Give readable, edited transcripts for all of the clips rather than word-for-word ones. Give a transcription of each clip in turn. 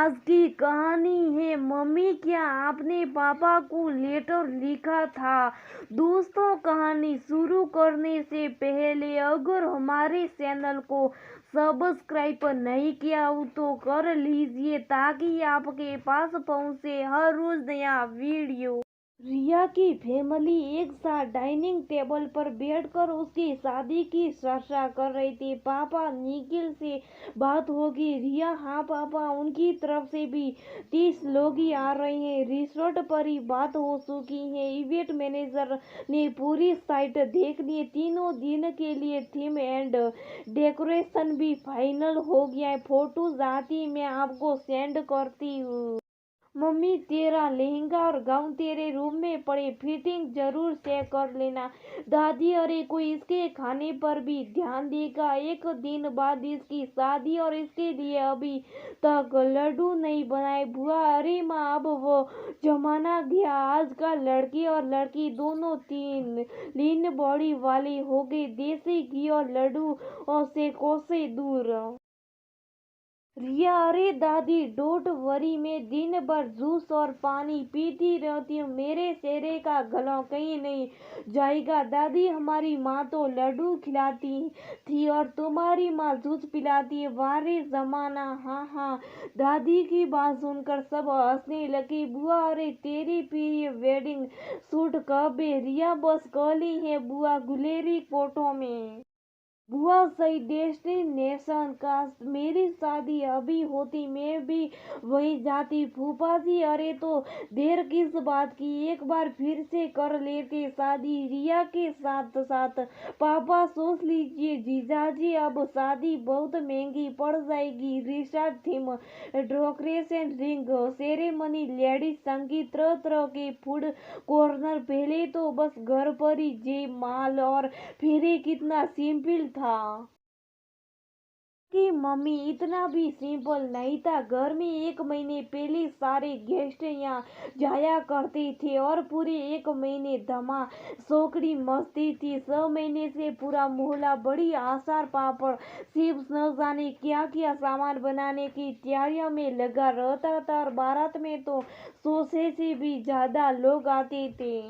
आज की कहानी है मम्मी क्या आपने पापा को लेटर लिखा था। दोस्तों, कहानी शुरू करने से पहले अगर हमारे चैनल को सब्सक्राइब नहीं किया हो तो कर लीजिए ताकि आपके पास पहुंचे हर रोज नया वीडियो। रिया की फैमिली एक साथ डाइनिंग टेबल पर बैठकर उसकी शादी की चर्चा कर रही थी। पापा निखिल से बात होगी? रिया, हाँ पापा, उनकी तरफ से भी 30 लोग ही आ रहे हैं। रिसोर्ट पर ही बात हो चुकी है। इवेंट मैनेजर ने पूरी साइट देख ली। तीनों दिन के लिए थीम एंड डेकोरेशन भी फाइनल हो गया है। फोटोज आती मैं आपको सेंड करती हूँ। मम्मी, तेरा लहंगा और गाउन तेरे रूम में पड़े, फिटिंग जरूर चेक कर लेना। दादी, अरे कोई इसके खाने पर भी ध्यान देगा? एक दिन बाद इसकी शादी और इसके लिए अभी तक लड्डू नहीं बनाए। बुआ, अरे माँ, अब वो जमाना गया। आजकल लड़के और लड़की दोनों तीन लीन बॉडी वाले हो गए। देसी घी और लड्डू और से कोसे दूर। रिया, अरे दादी डोंट वरी, मैं दिन भर जूस और पानी पीती रहती हूँ। मेरे चेहरे का ग्लो कहीं नहीं जाएगा। दादी, हमारी माँ तो लड्डू खिलाती थी और तुम्हारी माँ जूस पिलाती है। वारे जमाना। हाँ हाँ, दादी की बात सुनकर सब हंसने लगे। बुआ, अरे तेरी प्री वेडिंग शूट कब है? रिया, बस कल ही है बुआ, गुलेरी फोटो में। बुआ, सही डेस्टिनेशन का। मेरी शादी अभी होती मैं भी वहीं जाती। फूफा जी, अरे तो देर किस बात की, एक बार फिर से कर लेते शादी रिया के साथ साथ। पापा, सोच लीजिए जीजाजी, अब शादी बहुत महंगी पड़ जाएगी। Resort theme, decoration, ring ceremony, ladies संगीत, तरह तरह के फूड कॉर्नर। पहले तो बस घर पर ही जय माल और फिर ये कितना सिंपल था कि मम्मी, इतना भी सिंपल नहीं था। घर में एक महीने पहले सारे गेस्ट यहाँ जाया करते थे और पूरे एक महीने धमा सोकड़ी मस्ती थी। 6 महीने से पूरा मोहल्ला बड़ी आसार पापड़ चिप्स न जाने क्या क्या सामान बनाने की तैयारियों में लगा रहता था। और बारात में तो 100 से भी ज्यादा लोग आते थे।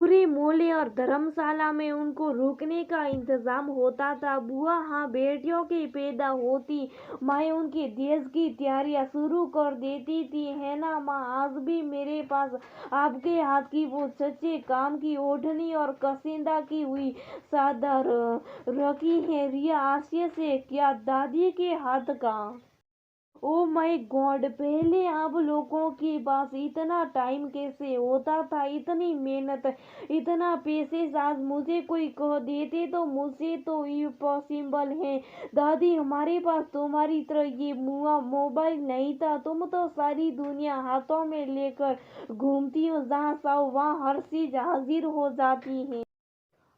पूरे मोहल्ले और धर्मशाला में उनको रुकने का इंतजाम होता था। बुआ, हाँ, बेटियों की पैदा होती माँ उनके देश की तैयारियां शुरू कर देती थी, है ना माँ? आज भी मेरे पास आपके हाथ की वो सच्चे काम की ओढ़नी और कसिंदा की हुई चादर रखी है। रिया आश्चर्य से, क्या दादी के हाथ का? ओ माय गॉड, पहले आप लोगों के पास इतना टाइम कैसे होता था? इतनी मेहनत, इतना पैसे। आज मुझे कोई कह देते तो मुझे तो इम्पॉसिबल है। दादी, हमारे पास तुम्हारी तरह ये मुआ मोबाइल नहीं था। तुम तो सारी दुनिया हाथों में लेकर घूमती हो, जहाँ चाहो वहाँ हर चीज हाजिर हो जाती है।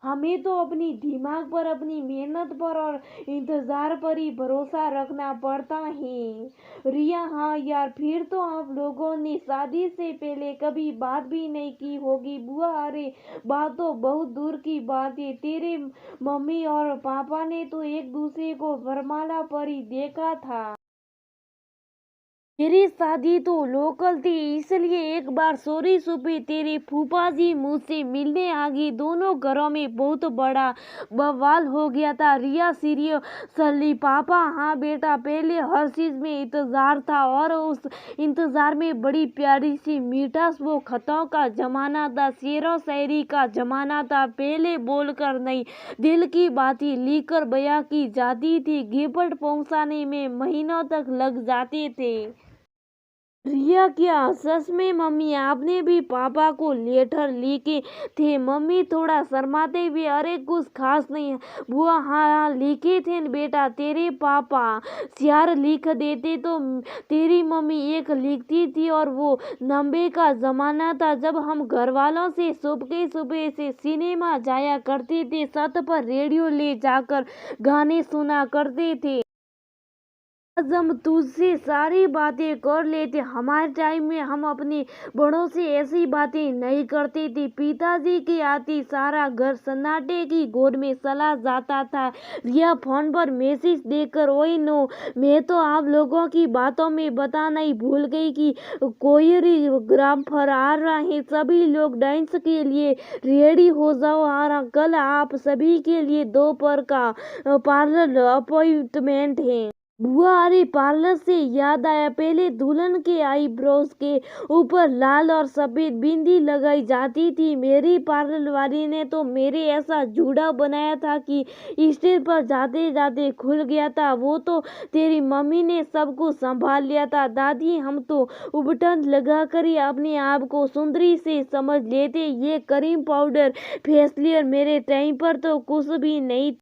हमें तो अपनी दिमाग पर, अपनी मेहनत पर और इंतजार पर ही भरोसा रखना पड़ता है। रिया, हाँ यार, फिर तो आप लोगों ने शादी से पहले कभी बात भी नहीं की होगी। बुआ, अरे बात तो बहुत दूर की बात है। तेरे मम्मी और पापा ने तो एक दूसरे को वरमाला पर ही देखा था। मेरी शादी तो लोकल थी, इसलिए एक बार सॉरी छुपे तेरे फूफा जी मुझसे मिलने आ गई। दोनों घरों में बहुत बड़ा बवाल हो गया था। रिया सीरियसली, पापा, हाँ बेटा, पहले हर चीज में इंतजार था और उस इंतजार में बड़ी प्यारी सी मिठास। वो खतों का जमाना था, शेरो शायरी का जमाना था। पहले बोलकर नहीं, दिल की बातें लिखकर बयां की जाती थी। गिफ्ट पहुंचाने में महीनों तक लग जाते थे। रिया, क्या सच में मम्मी आपने भी पापा को लेटर लिखे थे? मम्मी थोड़ा शर्माते हुए, अरे कुछ खास नहीं बुआ, हाँ लिखे थे बेटा। तेरे पापा 4 लिख देते तो तेरी मम्मी एक लिखती थी। और वो नंबे का जमाना था जब हम घर वालों से सुबह सुबह से सिनेमा जाया करते थे। छत पर रेडियो ले जाकर गाने सुना करते थे। आज हम तुझसे सारी बातें कर लेते। हमारे टाइम में हम अपने बड़ों से ऐसी बातें नहीं करते थे। पिताजी की आती सारा घर सन्नाटे की गोद में चला जाता था। रिया फोन पर मैसेज देकर, ओए नो, मैं तो आप लोगों की बातों में बताना ही भूल गई कि कोरियोग्राफर आ रहा है। सभी लोग डांस के लिए रेडी हो जाओ। कल आप सभी के लिए दोपहर का पार्लर अपॉइंटमेंट है। बुआ, अरे पार्लर से याद आया, पहले दुल्हन के आईब्रोज के ऊपर लाल और सफेद बिंदी लगाई जाती थी। मेरी पार्लर वाली ने तो मेरे ऐसा जूड़ा बनाया था कि स्टेज पर जाते जाते खुल गया था। वो तो तेरी मम्मी ने सब कुछ संभाल लिया था। दादी, हम तो उबटन लगा कर ही अपने आप को सुंदरी से समझ लेते। ये क्रीम पाउडर फेशियल मेरे टाइम पर तो कुछ भी नहीं।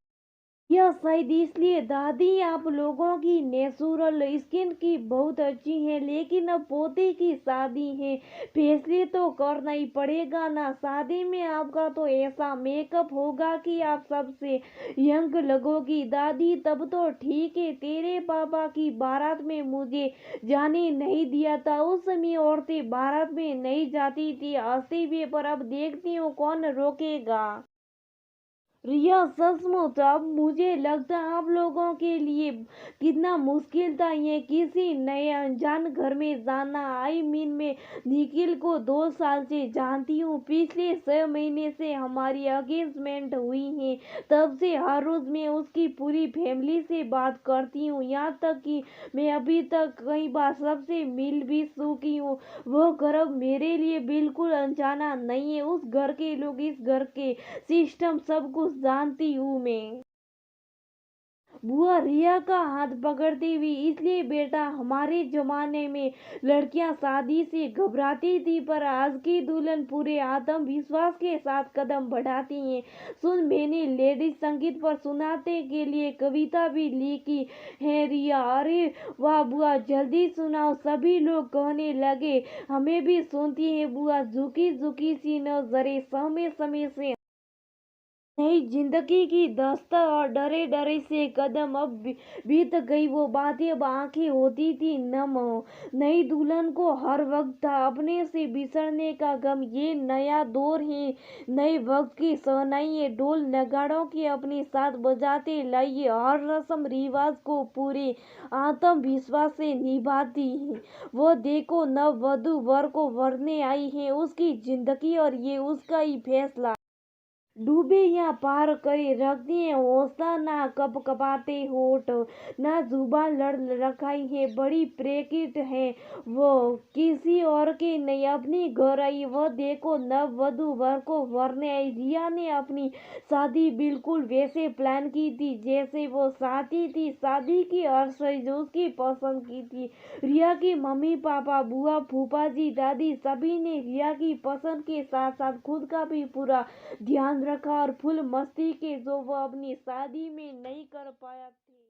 यह शायद इसलिए दादी आप लोगों की नेचुरल स्किन की बहुत अच्छी है, लेकिन अब पोते की शादी है, फेसियल तो करना ही पड़ेगा ना। शादी में आपका तो ऐसा मेकअप होगा कि आप सबसे यंग लगोगी। दादी, तब तो ठीक है, तेरे पापा की बारात में मुझे जाने नहीं दिया था। उस समय औरतें बारात में नहीं जाती थी, हंसते हुए, पर अब देखती हूँ कौन रोकेगा। रिया, सचमुच अब मुझे लगता है आप लोगों के लिए कितना मुश्किल था ये किसी नए अनजान घर में जाना। मैं निखिल को 2 साल से जानती हूँ। पिछले 6 महीने से हमारी एंगेजमेंट हुई है। तब से हर रोज मैं उसकी पूरी फैमिली से बात करती हूँ, यहाँ तक कि मैं अभी तक कई बार सबसे मिल भी चुकी हूँ। वो घर अब मेरे लिए बिल्कुल अनजाना नहीं है। उस घर के लोग, इस घर के सिस्टम, सब कुछ जानती हूँ मैं। बुआ रिया का हाथ पकड़ती हुई, इसलिए बेटा, हमारे जमाने में लड़कियां शादी से घबराती थी, पर आज की दुल्हन पूरे आत्मविश्वास के साथ कदम बढ़ाती हैं। सुन, मैंने लेडीज संगीत पर सुनाते के लिए कविता भी लिखी है। रिया, अरे वाह बुआ, जल्दी सुनाओ। सभी लोग कहने लगे। हमें भी सुनती है बुआ, झुकी झुकी सी नजरें, समय समय से नई जिंदगी की दस्तक और डरे डरे से कदम। अब बीत गई वो बातें, अब आंखें होती थी नम। नई दुल्हन को हर वक्त था अपने से बिछड़ने का गम। ये नया दौर है, नए वक्त की शहनाई, ढोल नगाड़ों की अपने साथ बजाते लाइए। हर रस्म रिवाज को पूरे आत्मविश्वास से निभाती है। वो देखो, नव वधु वर को वरने आई है, उसकी जिंदगी और ये उसका ही फैसला। डूबे या पार करे रखती है हौसला, ना कप कपाते होठ, ना जुबान लड़ रखाई है। बड़ी प्रेकिट है वो, किसी और के नहीं, अपनी घर आई। वह देखो, नव वधु वर को वरने आई। रिया ने अपनी शादी बिल्कुल वैसे प्लान की थी जैसे वो चाहती थी। शादी की हर चीज उसकी पसंद की थी। रिया की मम्मी पापा, बुआ, फूफा जी, दादी, सभी ने रिया की पसंद के साथ साथ खुद का भी पूरा ध्यान रखा और फुल मस्ती के, जो वो अपनी शादी में नहीं कर पाया थे।